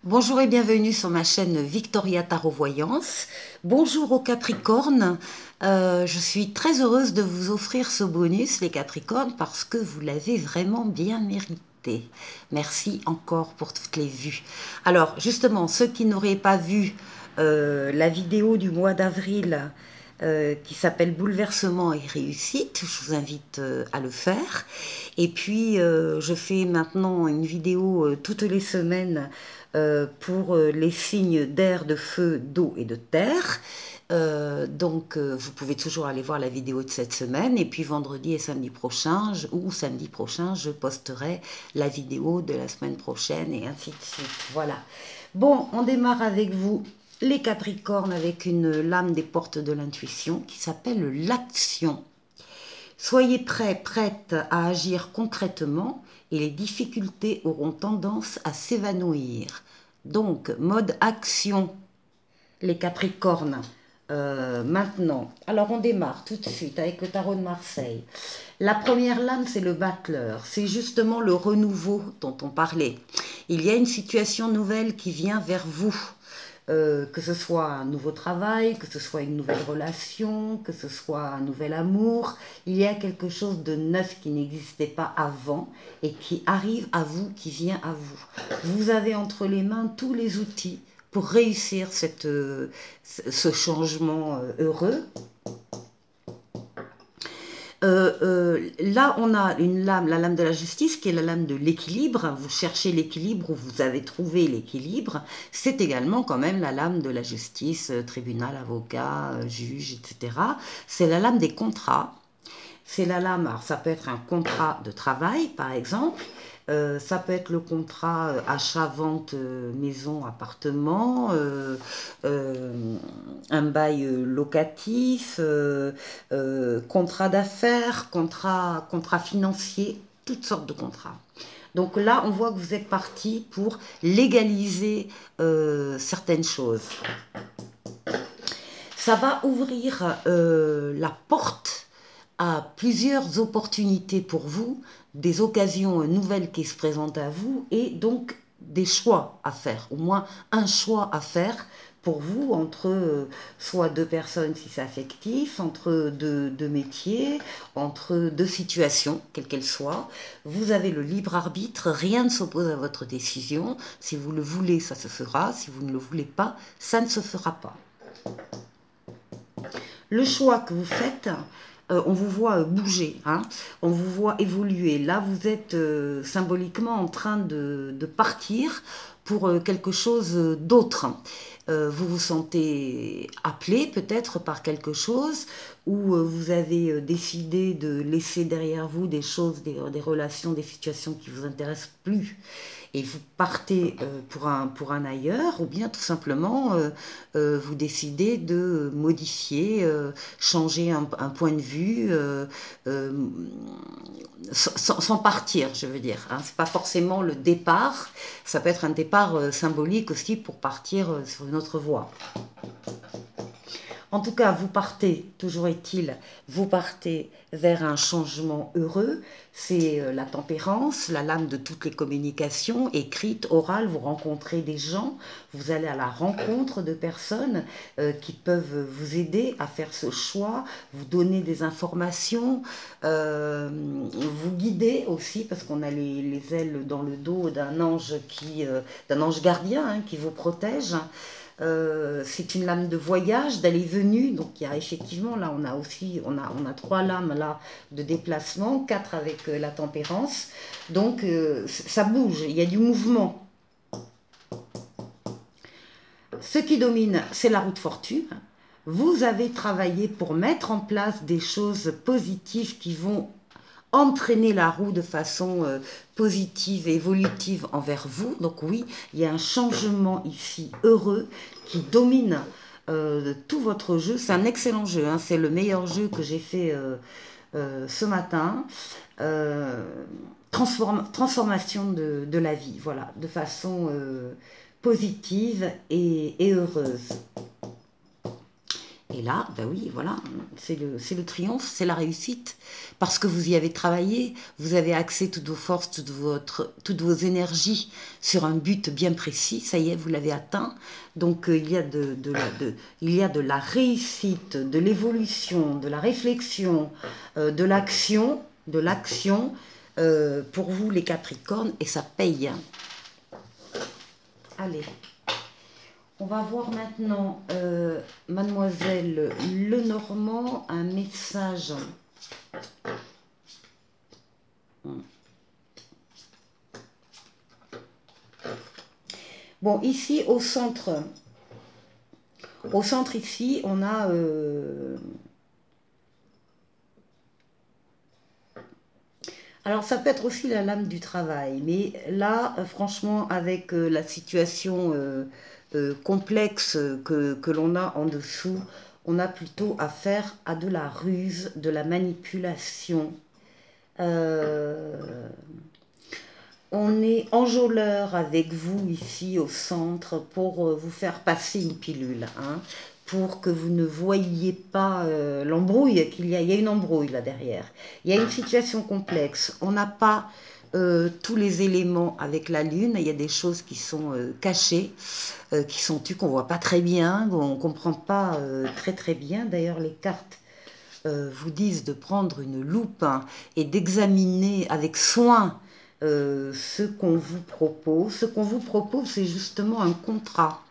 Bonjour et bienvenue sur ma chaîne Victoria Tarot Voyance. Bonjour aux Capricornes. Je suis très heureuse de vous offrir ce bonus, les Capricornes, parce que vous l'avez vraiment bien mérité. Merci encore pour toutes les vues. Alors, justement, ceux qui n'auraient pas vu la vidéo du mois d'avril qui s'appelle Bouleversement et réussite, je vous invite à le faire. Et puis, je fais maintenant une vidéo toutes les semaines pour les signes d'air, de feu, d'eau et de terre. Vous pouvez toujours aller voir la vidéo de cette semaine. Et puis vendredi et samedi prochain, samedi prochain, je posterai la vidéo de la semaine prochaine et ainsi de suite. Voilà. Bon, on démarre avec vous, les Capricornes, avec une lame des portes de l'intuition qui s'appelle l'action. Soyez prêts, prêtes à agir concrètement et les difficultés auront tendance à s'évanouir. Donc, mode action, les Capricornes. Maintenant, alors on démarre tout de suite avec le tarot de Marseille. La première lame, c'est le battleur. C'est justement le renouveau dont on parlait. Il y a une situation nouvelle qui vient vers vous. Que ce soit un nouveau travail, que ce soit une nouvelle relation, que ce soit un nouvel amour, il y a quelque chose de neuf qui n'existait pas avant et qui arrive à vous, qui vient à vous. Vous avez entre les mains tous les outils pour réussir ce changement heureux. Là, on a une lame, la lame de la justice, qui est la lame de l'équilibre. Vous cherchez l'équilibre ou vous avez trouvé l'équilibre. C'est également quand même la lame de la justice, tribunal, avocat, juge, etc. C'est la lame des contrats. C'est la lame, alors ça peut être un contrat de travail, par exemple. Ça peut être le contrat achat-vente, maison, appartement, un bail locatif, contrat d'affaires, contrat financier, toutes sortes de contrats. Donc là, on voit que vous êtes parti pour légaliser certaines choses. Ça va ouvrir la porte à plusieurs opportunités pour vous, des occasions nouvelles qui se présentent à vous et donc des choix à faire, au moins un choix à faire pour vous entre soit deux personnes si c'est affectif, entre deux métiers, entre deux situations, quelles qu'elles soient. Vous avez le libre arbitre, rien ne s'oppose à votre décision. Si vous le voulez, ça se fera. Si vous ne le voulez pas, ça ne se fera pas. Le choix que vous faites, on vous voit bouger, hein, on vous voit évoluer. Là, vous êtes symboliquement en train de partir pour quelque chose d'autre. Vous vous sentez appelé peut-être par quelque chose ou vous avez décidé de laisser derrière vous des choses, des relations, des situations qui ne vous intéressent plus et vous partez pour un ailleurs, ou bien tout simplement vous décidez de modifier, changer un point de vue sans partir, je veux dire. Hein. Ce n'est pas forcément le départ, ça peut être un départ symbolique aussi pour partir sur une autre voie. En tout cas, vous partez, toujours est-il, vous partez vers un changement heureux. C'est la tempérance, la lame de toutes les communications, écrites, orales. Vous rencontrez des gens, vous allez à la rencontre de personnes qui peuvent vous aider à faire ce choix, vous donner des informations, vous guider aussi, parce qu'on a les ailes dans le dos d'un ange gardien hein, qui vous protège. C'est une lame de voyage, d'aller-venue, donc il y a effectivement, là on a 3 lames là de déplacement, 4 avec la tempérance, donc ça bouge, il y a du mouvement. Ce qui domine, c'est la roue de fortune. Vous avez travaillé pour mettre en place des choses positives qui vont entraîner la roue de façon positive et évolutive envers vous. Donc oui, il y a un changement ici heureux qui domine tout votre jeu. C'est un excellent jeu, hein. C'est le meilleur jeu que j'ai fait ce matin. Transformation de la vie, voilà, de façon positive et heureuse. Et là, ben oui, voilà, c'est le triomphe, c'est la réussite. Parce que vous y avez travaillé, vous avez axé toutes vos forces, toutes vos énergies sur un but bien précis, ça y est, vous l'avez atteint. Donc il y a de la réussite, de l'évolution, de la réflexion, de l'action pour vous les Capricornes, et ça paye. Hein. Allez. On va voir maintenant, Mademoiselle Lenormand, un message. Bon, ici, au centre ici, on a... alors, ça peut être aussi la lame du travail, mais là, franchement, avec la situation complexe que l'on a en dessous, on a plutôt affaire à de la ruse, de la manipulation. On est enjôleur avec vous ici au centre pour vous faire passer une pilule, hein, pour que vous ne voyiez pas l'embrouille qu'il y a. Il y a une embrouille là derrière. Il y a une situation complexe. On n'a pas tous les éléments avec la lune. Il y a des choses qui sont cachées, qui sont tues, qu'on ne voit pas très bien, qu'on ne comprend pas très très bien. D'ailleurs, les cartes vous disent de prendre une loupe, hein, et d'examiner avec soin ce qu'on vous propose. Ce qu'on vous propose, c'est justement un contrat.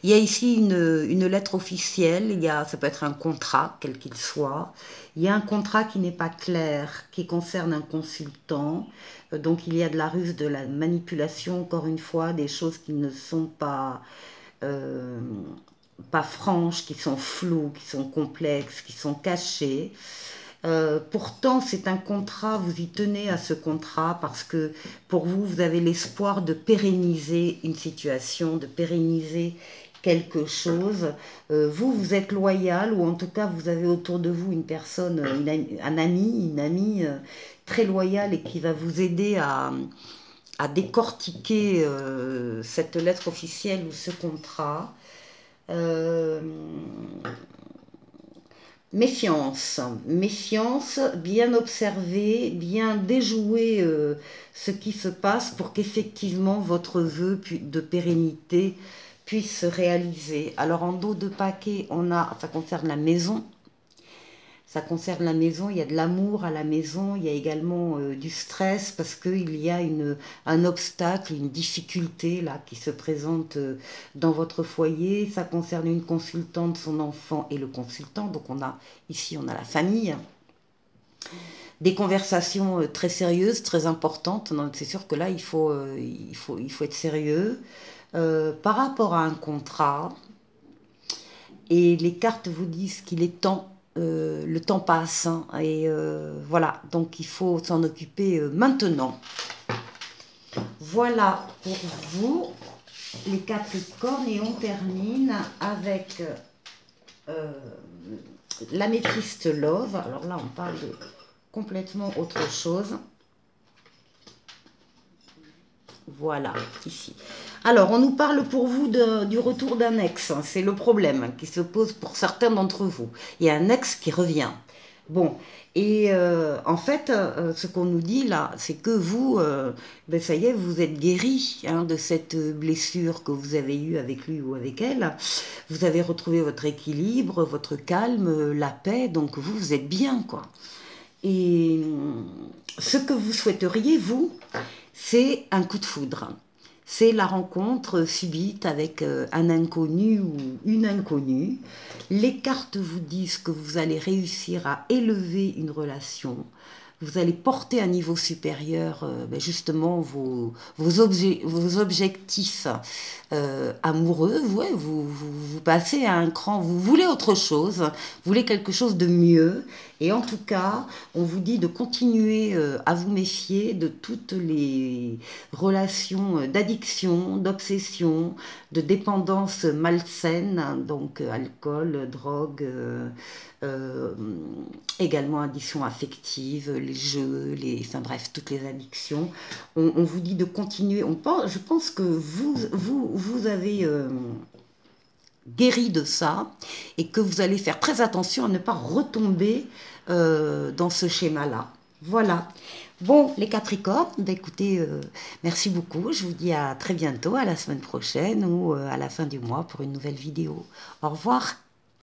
Il y a ici une lettre officielle, ça peut être un contrat, quel qu'il soit. Il y a un contrat qui n'est pas clair, qui concerne un consultant. Donc il y a de la ruse, de la manipulation, encore une fois, des choses qui ne sont pas franches, qui sont floues, qui sont complexes, qui sont cachées. Pourtant, c'est un contrat, vous y tenez à ce contrat parce que pour vous, vous avez l'espoir de pérenniser une situation, de pérenniser quelque chose. Vous êtes loyal, ou en tout cas, vous avez autour de vous une personne, un ami, une amie très loyale et qui va vous aider à décortiquer cette lettre officielle ou ce contrat. Méfiance, méfiance, bien observer, bien déjouer ce qui se passe pour qu'effectivement votre vœu de pérennité puisse se réaliser. Alors en dos de paquet, ça concerne la maison. Ça concerne la maison, il y a de l'amour à la maison, il y a également du stress parce qu'il y a un obstacle, une difficulté là qui se présente dans votre foyer. Ça concerne une consultante, son enfant et le consultant. Donc ici on a la famille. Des conversations très sérieuses, très importantes. C'est sûr que là il faut être sérieux. Par rapport à un contrat, et les cartes vous disent qu'il est temps. Le temps passe, hein, et voilà, donc il faut s'en occuper maintenant. Voilà pour vous les Capricornes, et on termine avec l'améthyste love. Alors là on parle de complètement autre chose. Voilà, ici. Alors, on nous parle pour vous du retour d'un ex. C'est le problème qui se pose pour certains d'entre vous. Il y a un ex qui revient. Bon, et en fait, ce qu'on nous dit là, c'est que vous, ça y est, vous êtes guéri, hein, de cette blessure que vous avez eue avec lui ou avec elle. Vous avez retrouvé votre équilibre, votre calme, la paix, donc vous êtes bien, quoi. Et ce que vous souhaiteriez, vous, c'est un coup de foudre. C'est la rencontre subite avec un inconnu ou une inconnue. Les cartes vous disent que vous allez réussir à élever une relation. Vous allez porter à un niveau supérieur justement vos objectifs amoureux. Ouais, vous passez à un cran, vous voulez autre chose, vous voulez quelque chose de mieux. Et en tout cas, on vous dit de continuer à vous méfier de toutes les relations d'addiction, d'obsession, de dépendance malsaine, hein, donc alcool, drogue, également addiction affective, les jeux, enfin bref, toutes les addictions. On vous dit de continuer. Je pense que vous avez guéri de ça et que vous allez faire très attention à ne pas retomber dans ce schéma-là. Voilà. Bon, les Capricornes, bah écoutez, merci beaucoup. Je vous dis à très bientôt, à la semaine prochaine ou à la fin du mois pour une nouvelle vidéo. Au revoir.